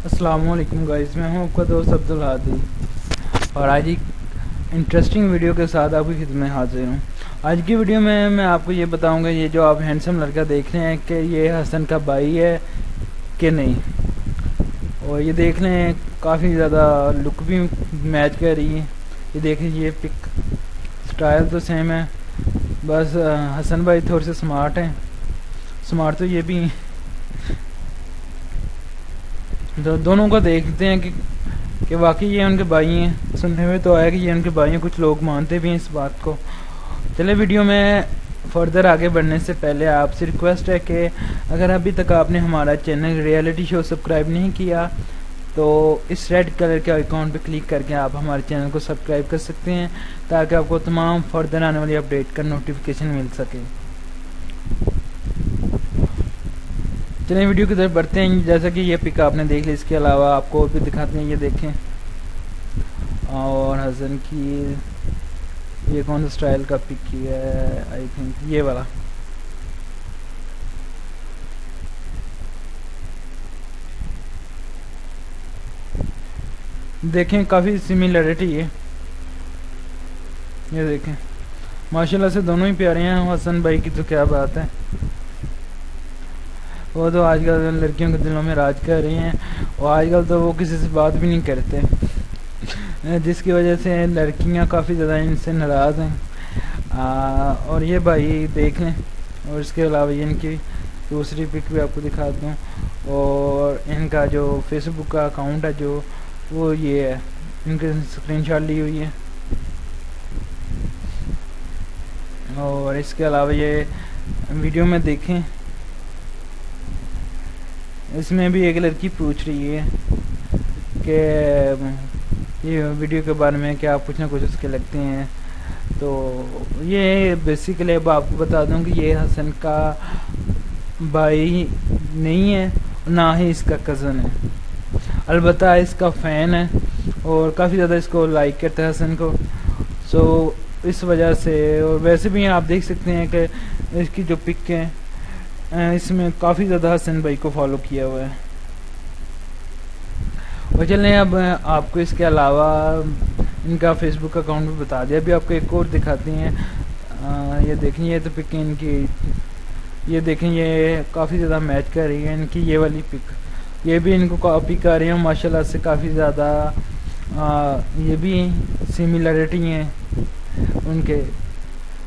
अस्सलामुअलैकुम गाइस, मैं हूं आपका दोस्त अब्दुल हादी और आज एक इंटरेस्टिंग वीडियो के साथ आपकी खिदमत में हाजिर हूं। आज की वीडियो में मैं आपको ये बताऊंगा, ये जो आप हैंडसम लड़का देख रहे हैं कि ये हसन का भाई है कि नहीं। और ये देख रहे हैं काफ़ी ज़्यादा लुक भी मैच कर रही है। ये देखें, ये पिक स्टाइल तो सेम है, बस हसन भाई थोड़े से स्मार्ट हैं। स्मार्ट तो ये भी हैं। दोनों को देखते हैं कि वाकई ये उनके भाई हैं। सुनने में तो आया कि ये उनके भाई हैं, कुछ लोग मानते भी हैं इस बात को। चले वीडियो में फर्दर आगे बढ़ने से पहले आपसे रिक्वेस्ट है कि अगर अभी तक आपने हमारा चैनल रियलिटी शो सब्सक्राइब नहीं किया तो इस रेड कलर के आइकॉन पर क्लिक करके आप हमारे चैनल को सब्सक्राइब कर सकते हैं, ताकि आपको तमाम फर्दर आने वाली अपडेट का नोटिफिकेशन मिल सके। चलिए वीडियो की तरफ बढ़ते हैं। जैसा कि ये पिक आपने देख ली, इसके अलावा आपको और भी दिखाते हैं। ये देखें, और हसन की ये कौन सा स्टाइल का पिक किया है, आई थिंक ये वाला। देखें, काफ़ी सिमिलरिटी है। ये देखें, माशाल्लाह से दोनों ही प्यारे हैं। हसन भाई की तो क्या बात है, वो तो आजकल लड़कियों के दिलों में राज कर रही हैं, और आजकल तो वो किसी से बात भी नहीं करते, जिसकी वजह से लड़कियां काफ़ी ज़्यादा इनसे नाराज़ हैं। और ये भाई देख लें। और इसके अलावा ये इनकी दूसरी पिक भी आपको दिखा दूँ। और इनका जो फेसबुक का अकाउंट है, जो वो ये है, इनके स्क्रीनशॉट ली हुई है। और इसके अलावा ये वीडियो में देखें, इसमें भी एक लड़की पूछ रही है कि ये वीडियो के बारे में क्या कुछ ना कुछ उसके लगते हैं। तो ये बेसिकली अब आपको बता दूं कि ये हसन का भाई नहीं है, ना ही इसका कज़न है। अलबत्ता इसका फ़ैन है और काफ़ी ज़्यादा इसको लाइक करता है हसन को। सो इस वजह से, और वैसे भी आप देख सकते हैं कि इसकी जो पिक है इसमें काफ़ी ज़्यादा हसन भाई को फॉलो किया हुआ है। और चलें अब आपको इसके अलावा इनका फेसबुक अकाउंट भी बता दिया। अभी आपको एक और दिखाते हैं। ये देखें, ये तो पिक है इनकी। ये देखें, ये काफ़ी ज़्यादा मैच कर रही है इनकी ये वाली पिक। ये भी इनको कॉपी कर रही हैं माशाल्लाह से, काफ़ी ज़्यादा ये भी सिमिलरिटी हैं उनके।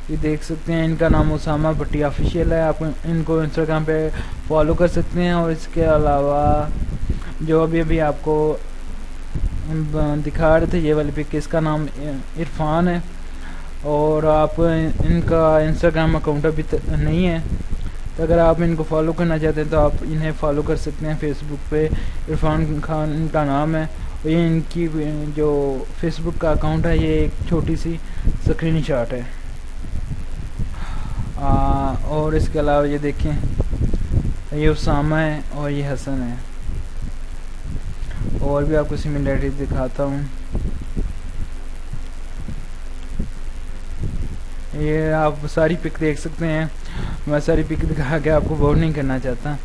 ये देख सकते हैं, इनका नाम उसामा भट्टी ऑफिशियल है। आप इनको इंस्टाग्राम पे फॉलो कर सकते हैं। और इसके अलावा जो अभी अभी आपको दिखा रहे थे ये वाली पिक, इसका नाम इरफान है। और आप इनका इंस्टाग्राम अकाउंट अभी नहीं है, तो अगर आप इनको फॉलो करना चाहते हैं तो आप इन्हें फॉलो कर सकते हैं फेसबुक पे। इरफान खान इनका नाम है। और ये इनकी जो फेसबुक का अकाउंट है, ये एक छोटी सी स्क्रीनशॉट है। और इसके अलावा ये देखें, ये उसामा है और ये हसन है। और भी आपको सिमिलरिटी दिखाता हूँ। ये आप सारी पिक देख सकते हैं। मैं सारी पिक दिखा के आपको बोर नहीं करना चाहता।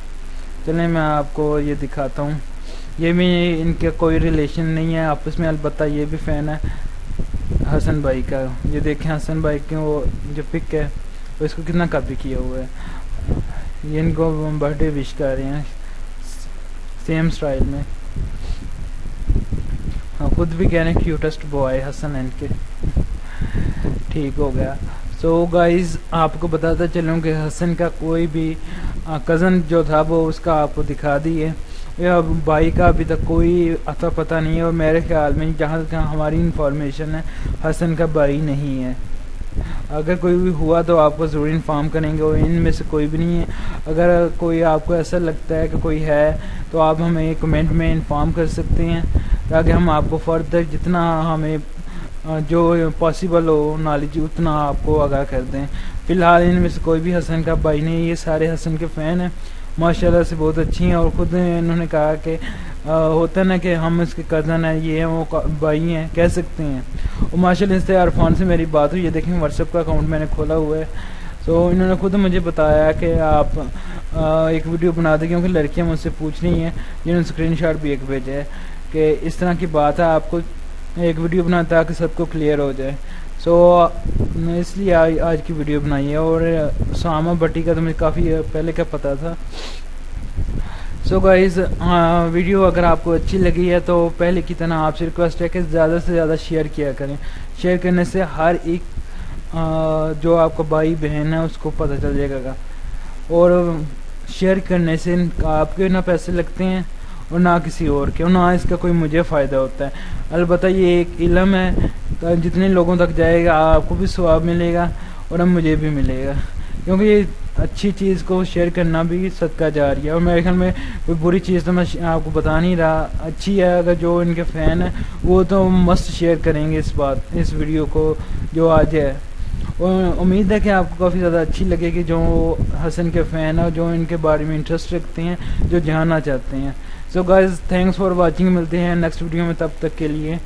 चलें मैं आपको ये दिखाता हूँ। ये भी इनके कोई रिलेशन नहीं है आपस में, अलबत्ता ये भी फ़ैन है हसन भाई का। ये देखें, हसन भाई की वो जो पिक है तो इसको कितना कॉपी किया हुआ है। ये इनको बर्थडे विश कर रहे हैं सेम स्टाइल में। हाँ, खुद भी कह रहे हैं क्यूटेस्ट बॉय हसन इनके। ठीक हो गया। सो गाइज, आपको बताता चलूँ कि हसन का कोई भी कज़न जो था वो उसका आपको दिखा दिए। या भाई का अभी तक कोई अता पता नहीं है। और मेरे ख्याल में जहाँ तक हमारी इंफॉर्मेशन है, हसन का भाई नहीं है। अगर कोई भी हुआ तो आपको ज़रूर इन्फॉर्म करेंगे, और इनमें से कोई भी नहीं है। अगर कोई आपको ऐसा लगता है कि कोई है तो आप हमें कमेंट में इन्फॉर्म कर सकते हैं, ताकि हम आपको फर्दर जितना हमें जो पॉसिबल हो नॉलेज उतना आपको आगाह कर दें। फ़िलहाल इनमें से कोई भी हसन का भाई नहीं, ये सारे हसन के फ़ैन हैं। माशाल्लाह से बहुत अच्छी हैं। और ख़ुद इन्होंने कहा कि होता ना कि हम इसके कज़न हैं, ये हैं, वो भाई हैं, कह सकते हैं। और माशाल्लाह इससे इरफान से मेरी बात हुई। ये देखें, व्हाट्सएप का अकाउंट मैंने खोला हुआ है। तो इन्होंने खुद मुझे बताया कि आप एक वीडियो बना दें, क्योंकि लड़कियां मुझसे पूछ रही हैं, जिन्होंने स्क्रीनशॉट भी एक भेजा है कि इस तरह की बात है, आपको एक वीडियो बना ताकि सबको क्लियर हो जाए। सो इसलिए आज की वीडियो बनाई है। और सामा भट्टी का तो मुझे काफ़ी पहले का पता था। सो गाइज़, वीडियो अगर आपको अच्छी लगी है तो पहले की तरह आपसे रिक्वेस्ट है कि ज़्यादा से ज़्यादा शेयर किया करें। शेयर करने से हर एक जो आपका भाई बहन है उसको पता चल जाएगा। और शेयर करने से आपके ना पैसे लगते हैं और ना किसी और के, और ना इसका कोई मुझे फ़ायदा होता है। अलबत्ता ये एक इल्म है, तो जितने लोगों तक जाएगा आपको भी सवाब मिलेगा और अब मुझे भी मिलेगा, क्योंकि ये अच्छी चीज़ को शेयर करना भी सदका जारी है। और मेरे ख्याल में कोई बुरी चीज़ तो मैं आपको बता नहीं रहा, अच्छी है। अगर जो इनके फ़ैन है वो तो मस्त शेयर करेंगे इस वीडियो को जो आज है। और उम्मीद है कि आपको काफ़ी ज़्यादा अच्छी लगेगी, जो हसन के फ़ैन है, जो इनके बारे में इंटरेस्ट रखते हैं, जो जानना चाहते हैं। So guys, thanks for watching. मिलते हैं नेक्स्ट वीडियो में, तब तक के लिए